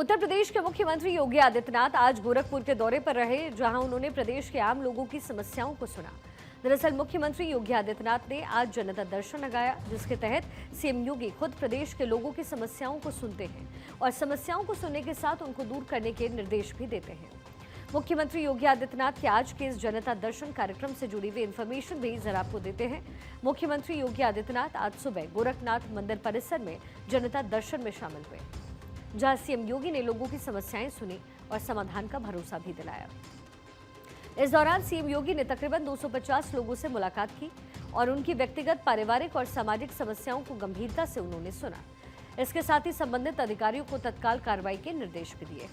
उत्तर प्रदेश के मुख्यमंत्री योगी आदित्यनाथ आज गोरखपुर के दौरे पर रहे, जहां उन्होंने प्रदेश के आम लोगों की समस्याओं को सुना। दरअसल मुख्यमंत्री योगी आदित्यनाथ ने आज जनता दर्शन लगाया, जिसके तहत सीएम योगी खुद प्रदेश के लोगों की समस्याओं को सुनते हैं और समस्याओं को सुनने के साथ उनको दूर करने के निर्देश भी देते हैं। मुख्यमंत्री योगी आदित्यनाथ के आज के इस जनता दर्शन कार्यक्रम से जुड़ी हुई इन्फॉर्मेशन भी जरा आपको देते हैं। मुख्यमंत्री योगी आदित्यनाथ आज सुबह गोरखनाथ मंदिर परिसर में जनता दर्शन में शामिल हुए, जहां सीएम योगी ने लोगों की समस्याएं सुनी और समाधान का भरोसा भी दिलाया। इस दौरान सीएम योगी ने तकरीबन 250 लोगों से मुलाकात की और उनकी व्यक्तिगत, पारिवारिक और सामाजिक समस्याओं को गंभीरता से उन्होंने सुना। इसके साथ ही संबंधित अधिकारियों को तत्काल कार्रवाई के निर्देश भी दिए।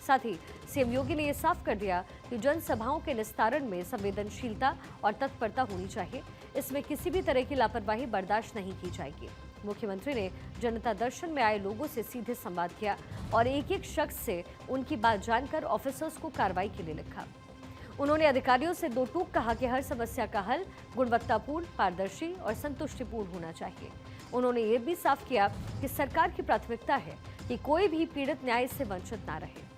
साथ ही सीएम योगी ने यह साफ कर दिया कि जनसभाओं के निस्तारण में संवेदनशीलता और तत्परता होनी चाहिए। इसमें किसी भी तरह की लापरवाही बर्दाश्त नहीं की जाएगी। मुख्यमंत्री ने जनता दर्शन में आए लोगों से सीधे संवाद किया और एक एक शख्स से उनकी बात जानकर ऑफिसर्स को कार्रवाई के लिए लिखा। उन्होंने अधिकारियों से दो टूक कहा कि हर समस्या का हल गुणवत्तापूर्ण, पारदर्शी और संतुष्टिपूर्ण होना चाहिए। उन्होंने ये भी साफ किया कि सरकार की प्राथमिकता है कि कोई भी पीड़ित न्याय से वंचित न रहे।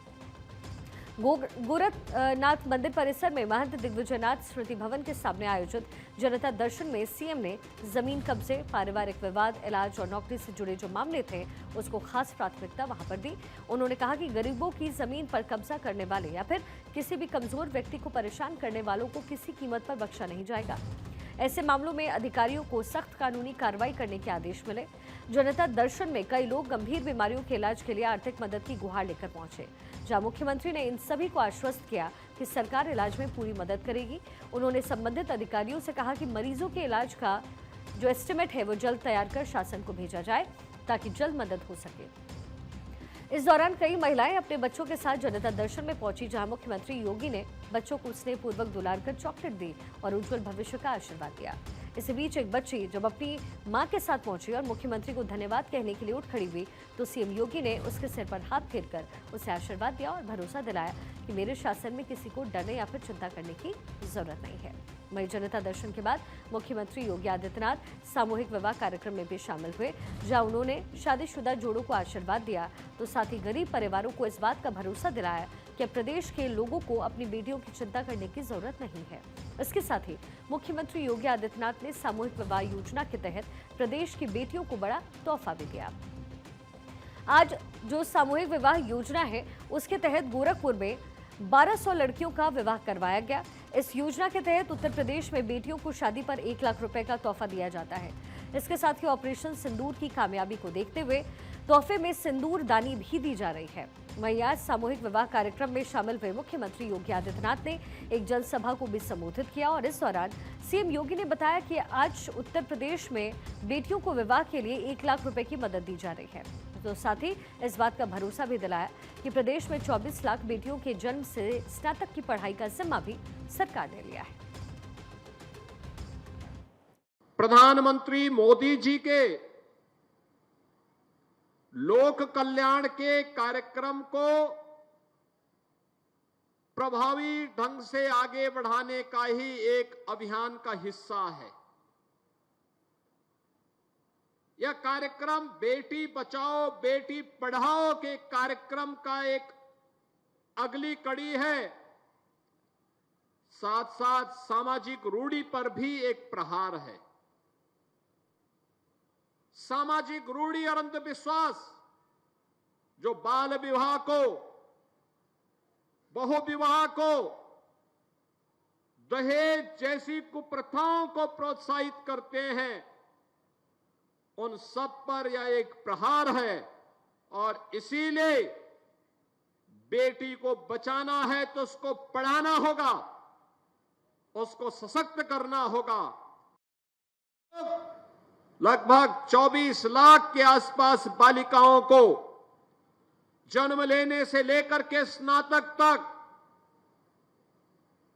गोरखनाथ मंदिर परिसर में महंत दिग्विजयनाथ स्मृति भवन के सामने आयोजित जनता दर्शन में सीएम ने जमीन कब्जे, पारिवारिक विवाद, इलाज और नौकरी से जुड़े जो मामले थे उसको खास प्राथमिकता वहां पर दी। उन्होंने कहा कि गरीबों की जमीन पर कब्जा करने वाले या फिर किसी भी कमजोर व्यक्ति को परेशान करने वालों को किसी कीमत पर बख्शा नहीं जाएगा। ऐसे मामलों में अधिकारियों को सख्त कानूनी कार्रवाई करने के आदेश मिले। जनता दर्शन में कई लोग गंभीर बीमारियों के इलाज के लिए आर्थिक मदद की गुहार लेकर पहुंचे, जहां मुख्यमंत्री ने इन सभी को आश्वस्त किया कि सरकार इलाज में पूरी मदद करेगी। उन्होंने संबंधित अधिकारियों से कहा कि मरीजों के इलाज का जो एस्टिमेट है वो जल्द तैयार कर शासन को भेजा जाए ताकि जल्द मदद हो सके। इस दौरान कई महिलाएं अपने बच्चों के साथ जनता दर्शन में पहुंची, जहां मुख्यमंत्री योगी ने बच्चों को स्नेहपूर्वक दुलार कर चॉकलेट दी और उज्जवल भविष्य का आशीर्वाद दिया। इसी बीच एक बच्ची जब अपनी मां के साथ पहुंची और मुख्यमंत्री को धन्यवाद कहने के लिए उठ खड़ी हुई, तो सीएम योगी ने उसके सिर पर हाथ फेरकर उसे आशीर्वाद दिया और भरोसा दिलाया कि मेरे शासन में किसी को डरने या फिर चिंता करने की जरूरत नहीं है। वहीं जनता दर्शन के बाद मुख्यमंत्री योगी आदित्यनाथ सामूहिक विवाह कार्यक्रम में भी शामिल हुए, जहां उन्होंने शादीशुदा जोड़ों को आशीर्वाद दिया, तो साथ ही गरीब परिवारों को इस बात का भरोसा दिलाया कि प्रदेश के लोगों को अपनी बेटियों की चिंता करने की जरूरत नहीं है। इसके साथ ही मुख्यमंत्री योगी आदित्यनाथ ने सामूहिक विवाह योजना के तहत प्रदेश की बेटियों को बड़ा तोहफा भी दिया। आज जो सामूहिक विवाह योजना है उसके तहत गोरखपुर में 1200 लड़कियों का विवाह करवाया गया। इस योजना के तहत उत्तर प्रदेश में बेटियों को शादी पर 1 लाख रुपए का तोहफा दिया जाता है। इसके साथ ही ऑपरेशन सिंदूर की कामयाबी को देखते हुए तोहफे में सिंदूर दानी भी दी जा रही है। वहीं आज सामूहिक विवाह कार्यक्रम में शामिल हुए मुख्यमंत्री योगी आदित्यनाथ ने एक जनसभा को भी संबोधित किया और इस दौरान सीएम योगी ने बताया कि आज उत्तर प्रदेश में बेटियों को विवाह के लिए 1 लाख रुपए की मदद दी जा रही है। तो साथ ही इस बात का भरोसा भी दिलाया कि प्रदेश में 24 लाख बेटियों के जन्म से स्नातक की पढ़ाई का जिम्मा भी सरकार ने लिया है। प्रधानमंत्री मोदी जी के लोक कल्याण के कार्यक्रम को प्रभावी ढंग से आगे बढ़ाने का ही एक अभियान का हिस्सा है। यह कार्यक्रम बेटी बचाओ बेटी पढ़ाओ के कार्यक्रम का एक अगली कड़ी है। साथ साथ सामाजिक रूढ़ी पर भी एक प्रहार है। सामाजिक रूढ़ी और अंधविश्वास जो बाल विवाह को, बहु विवाह को, दहेज जैसी कुप्रथाओं को प्रोत्साहित करते हैं, उन सब पर यह एक प्रहार है। और इसीलिए बेटी को बचाना है तो उसको पढ़ाना होगा, उसको सशक्त करना होगा। लगभग 24 लाख के आसपास बालिकाओं को जन्म लेने से लेकर के स्नातक तक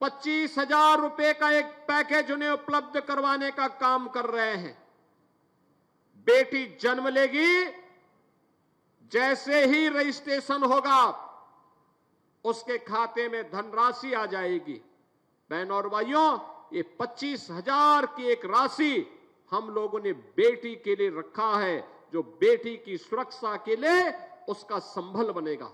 25,000 रुपए का एक पैकेज उन्हें उपलब्ध करवाने का काम कर रहे हैं। बेटी जन्म लेगी, जैसे ही रजिस्ट्रेशन होगा उसके खाते में धनराशि आ जाएगी। बहनों और भाइयों, ये 25,000 की एक राशि हम लोगों ने बेटी के लिए रखा है, जो बेटी की सुरक्षा के लिए उसका संबल बनेगा।